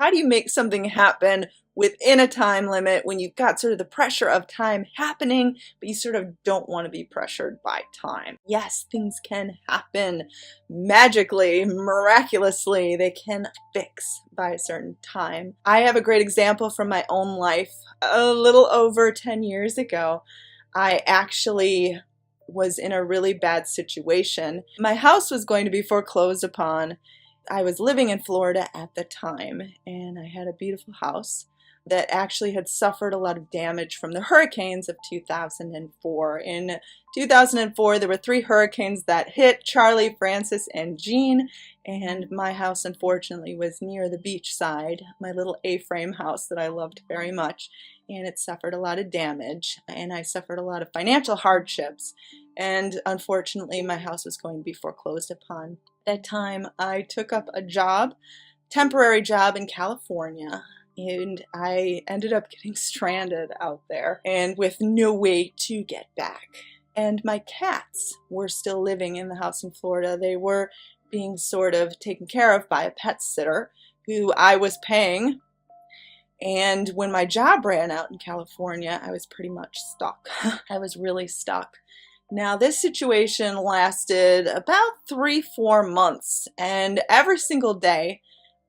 how do you make something happen within a time limit when you've got sort of the pressure of time happening, but you sort of don't want to be pressured by time? Yes, things can happen magically, miraculously. They can fix by a certain time. I have a great example from my own life. A little over 10 years ago, I actually was in a really bad situation. My house was going to be foreclosed upon. I was living in Florida at the time, and I had a beautiful house that actually had suffered a lot of damage from the hurricanes of 2004. In 2004, there were 3 hurricanes that hit: Charlie, Francis, and Jean, and my house, unfortunately, was near the beach side, my little A-frame house that I loved very much, and it suffered a lot of damage, and I suffered a lot of financial hardships, and unfortunately, my house was going to be foreclosed upon. At that time, I took up a job, temporary job in California, and I ended up getting stranded out there and with no way to get back. And my cats were still living in the house in Florida. They were being sort of taken care of by a pet sitter who I was paying. And when my job ran out in California, I was pretty much stuck. I was really stuck. Now, this situation lasted about 3-4 months, and every single day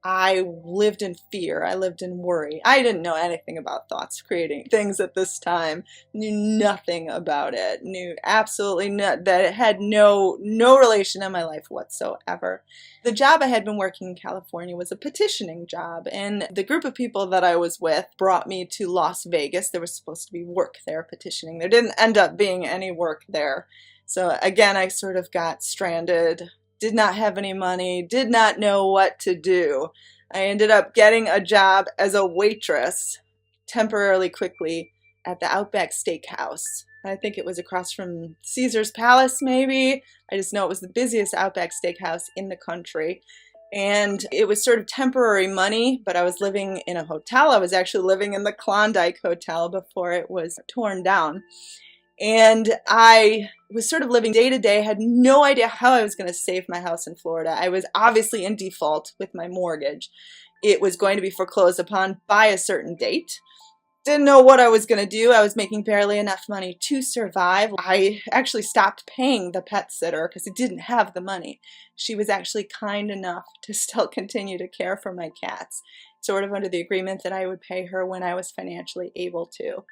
I lived in fear. I lived in worry. I didn't know anything about thoughts creating things at this time. Knew nothing about it. Knew absolutely that it had no relation in my life whatsoever. The job I had been working in California was a petitioning job, and the group of people that I was with brought me to Las Vegas. There was supposed to be work there petitioning. There didn't end up being any work there. So again, I sort of got stranded. Did not have any money, did not know what to do. I ended up getting a job as a waitress, temporarily, quickly, at the Outback Steakhouse. I think it was across from Caesar's Palace, maybe. I just know it was the busiest Outback Steakhouse in the country. And it was sort of temporary money, but I was living in a hotel. I was actually living in the Klondike Hotel before it was torn down. And I was sort of living day to day, had no idea how I was going to save my house in Florida. I was obviously in default with my mortgage. It was going to be foreclosed upon by a certain date. Didn't know what I was going to do. I was making barely enough money to survive. I actually stopped paying the pet sitter because I didn't have the money. She was actually kind enough to still continue to care for my cats, sort of under the agreement that I would pay her when I was financially able to.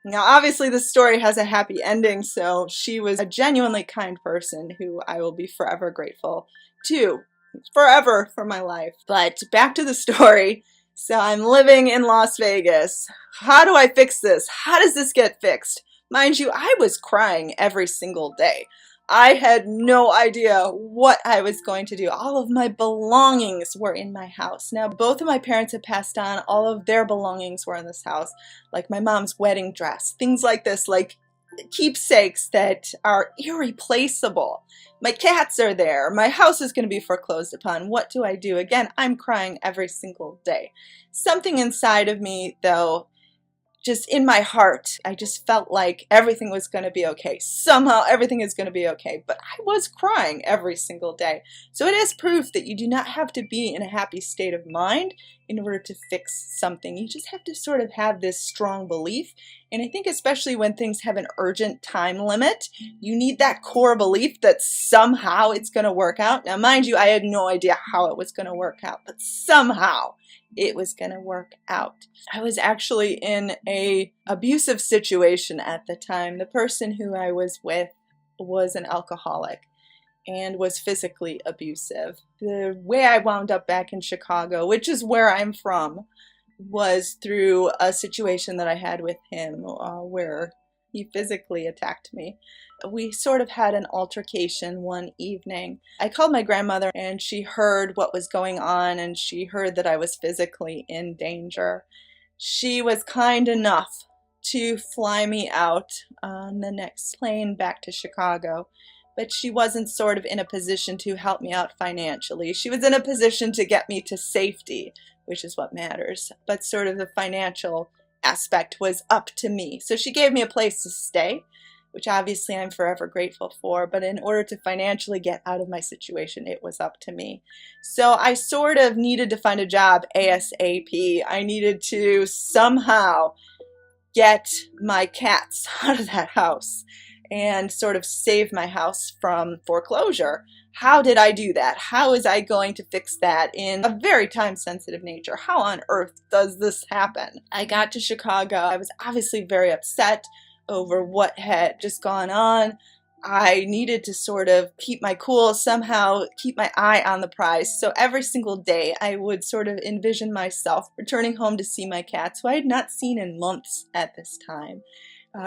Now, obviously, this story has a happy ending, so she was a genuinely kind person who I will be forever grateful to, forever for my life. But back to the story. So I'm living in Las Vegas. How do I fix this? How does this get fixed? Mind you, I was crying every single day. I had no idea what I was going to do. All of my belongings were in my house. Now, both of my parents had passed on. All of their belongings were in this house, like my mom's wedding dress, things like this, like keepsakes that are irreplaceable. My cats are there. My house is going to be foreclosed upon. What do I do? Again, I'm crying every single day. Something inside of me, though, just in my heart, I just felt like everything was going to be okay. Somehow everything is going to be okay. But I was crying every single day. So it is proof that you do not have to be in a happy state of mind in order to fix something. You just have to sort of have this strong belief. And I think especially when things have an urgent time limit, you need that core belief that somehow it's going to work out. Now, mind you, I had no idea how it was going to work out, but somehow it was going to work out. I was actually in an abusive situation at the time. The person who I was with was an alcoholic and was physically abusive. The way I wound up back in Chicago, which is where I'm from, was through a situation that I had with him where he physically attacked me. We sort of had an altercation one evening. I called my grandmother and she heard what was going on and she heard that I was physically in danger. She was kind enough to fly me out on the next plane back to Chicago, but she wasn't sort of in a position to help me out financially. She was in a position to get me to safety, which is what matters, but sort of the financial aspect was up to me. So she gave me a place to stay, which obviously I'm forever grateful for. But in order to financially get out of my situation, it was up to me. So I sort of needed to find a job ASAP. I needed to somehow get my cats out of that house and sort of save my house from foreclosure. How did I do that? How is I going to fix that in a very time-sensitive nature? How on earth does this happen? I got to Chicago. I was obviously very upset over what had just gone on. I needed to sort of keep my cool, somehow keep my eye on the prize. So every single day I would sort of envision myself returning home to see my cats, who I had not seen in months at this time.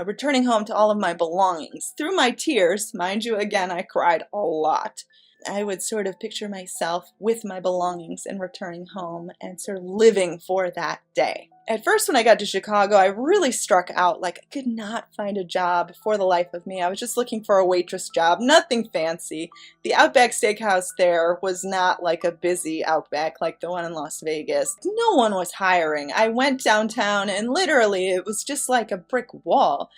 Returning home to all of my belongings. Through my tears, mind you, again, I cried a lot. I would sort of picture myself with my belongings and returning home and sort of living for that day. At first, when I got to Chicago, I really struck out. Like, I could not find a job for the life of me. I was just looking for a waitress job, nothing fancy. The Outback Steakhouse there was not like a busy Outback like the one in Las Vegas. No one was hiring. I went downtown and literally it was just like a brick wall.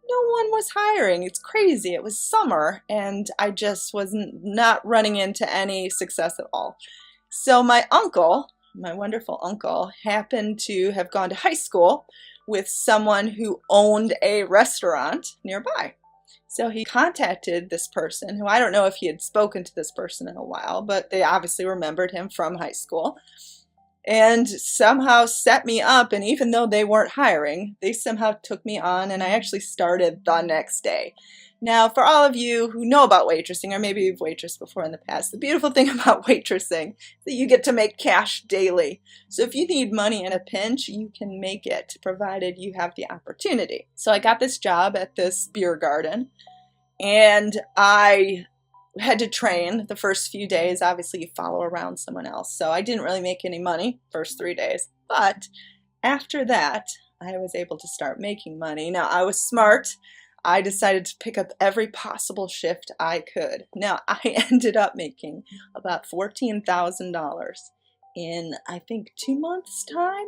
No one was hiring. It's crazy. It was summer and I just was not running into any success at all. So my uncle, my wonderful uncle, happened to have gone to high school with someone who owned a restaurant nearby. So he contacted this person, who I don't know if he had spoken to this person in a while, but they obviously remembered him from high school, and somehow set me up. And even though they weren't hiring, they somehow took me on, and I actually started the next day. Now, for all of you who know about waitressing, or maybe you've waitressed before in the past, the beautiful thing about waitressing is that you get to make cash daily. So if you need money in a pinch, you can make it, provided you have the opportunity. So I got this job at this beer garden, and I had to train the first few days. Obviously, you follow around someone else. So I didn't really make any money first 3 days. But after that, I was able to start making money. Now, I was smart. I decided to pick up every possible shift I could. Now, I ended up making about $14,000 in, I think, 2 months' time.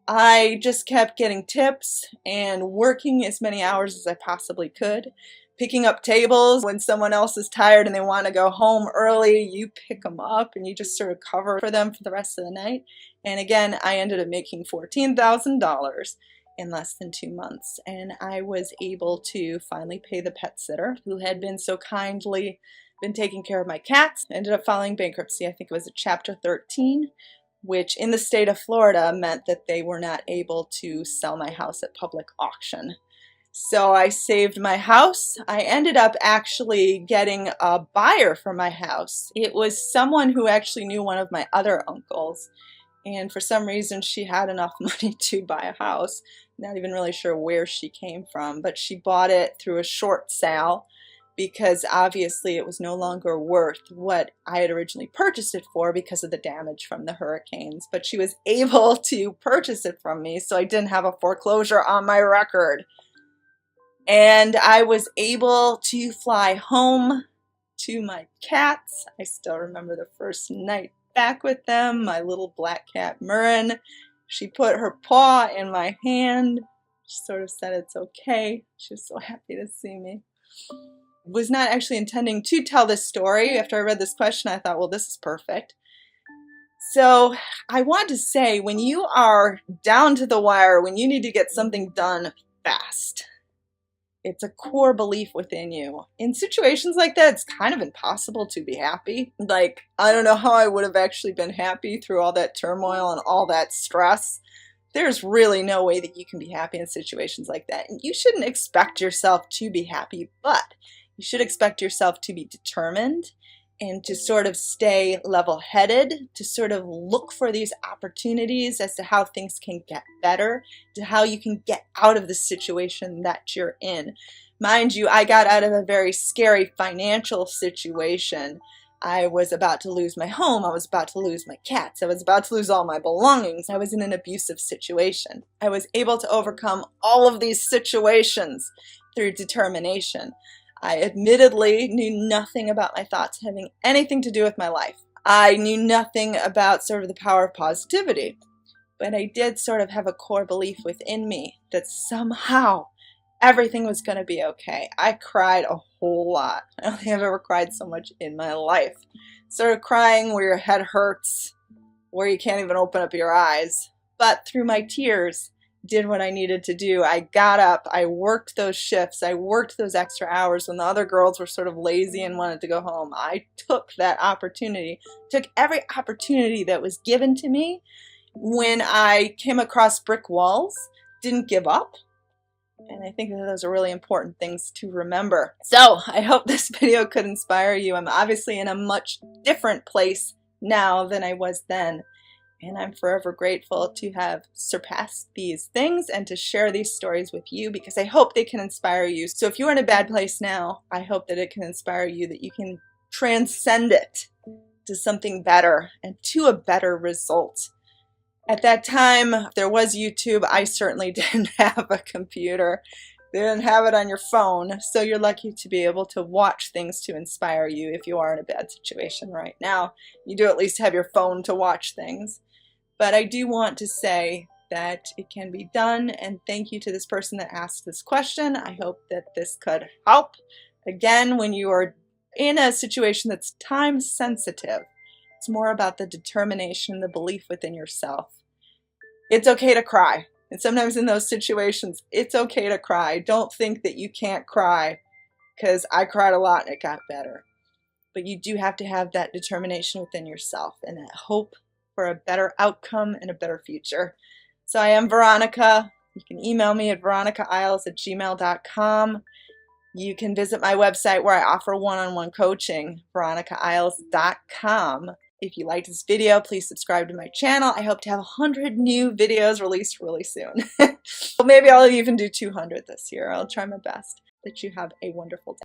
I just kept getting tips and working as many hours as I possibly could. Picking up tables when someone else is tired and they want to go home early, you pick them up and you just sort of cover for them for the rest of the night. And again, I ended up making $14,000 in less than 2 months. And I was able to finally pay the pet sitter who had been so kindly been taking care of my cats. I ended up filing bankruptcy. I think it was a Chapter 13, which in the state of Florida meant that they were not able to sell my house at public auction. So I saved my house. I ended up actually getting a buyer for my house. It was someone who actually knew one of my other uncles. And for some reason, she had enough money to buy a house. Not even really sure where she came from, but she bought it through a short sale because obviously it was no longer worth what I had originally purchased it for because of the damage from the hurricanes. But she was able to purchase it from me, so I didn't have a foreclosure on my record. And I was able to fly home to my cats. I still remember the first night back with them. My little black cat, Murrin, she put her paw in my hand. She sort of said it's okay. She was so happy to see me. Was not actually intending to tell this story. After I read this question, I thought, well, this is perfect. So I want to say, when you are down to the wire, when you need to get something done fast, it's a core belief within you. In situations like that, it's kind of impossible to be happy. Like, I don't know how I would have actually been happy through all that turmoil and all that stress. There's really no way that you can be happy in situations like that. And you shouldn't expect yourself to be happy, but you should expect yourself to be determined and to sort of stay level-headed, to sort of look for these opportunities as to how things can get better, to how you can get out of the situation that you're in. Mind you, I got out of a very scary financial situation. I was about to lose my home. I was about to lose my cats. I was about to lose all my belongings. I was in an abusive situation. I was able to overcome all of these situations through determination. I admittedly knew nothing about my thoughts having anything to do with my life. I knew nothing about sort of the power of positivity, but I did sort of have a core belief within me that somehow everything was going to be okay. I cried a whole lot. I don't think I've ever cried so much in my life. Started crying where your head hurts, where you can't even open up your eyes. But through my tears, did what I needed to do. I got up, I worked those shifts, I worked those extra hours when the other girls were sort of lazy and wanted to go home. I took that opportunity, took every opportunity that was given to me. When I came across brick walls, didn't give up. And I think that those are really important things to remember. So I hope this video could inspire you. I'm obviously in a much different place now than I was then. And I'm forever grateful to have surpassed these things and to share these stories with you, because I hope they can inspire you. So if you're in a bad place now, I hope that it can inspire you, that you can transcend it to something better and to a better result. At that time, there was YouTube. I certainly didn't have a computer. They didn't have it on your phone, so you're lucky to be able to watch things to inspire you if you are in a bad situation right now. You do at least have your phone to watch things. But I do want to say that it can be done, and thank you to this person that asked this question. I hope that this could help. Again, when you are in a situation that's time sensitive, it's more about the determination, the belief within yourself. It's okay to cry. And sometimes in those situations, it's okay to cry. Don't think that you can't cry, because I cried a lot and it got better. But you do have to have that determination within yourself and that hope for a better outcome and a better future. So I am Veronica. You can email me at veronicaisles@gmail.com. You can visit my website where I offer one-on-one coaching, veronicaisles.com. If you liked this video, please subscribe to my channel. I hope to have 100 new videos released really soon. Well, maybe I'll even do 200 this year. I'll try my best. That you have a wonderful day.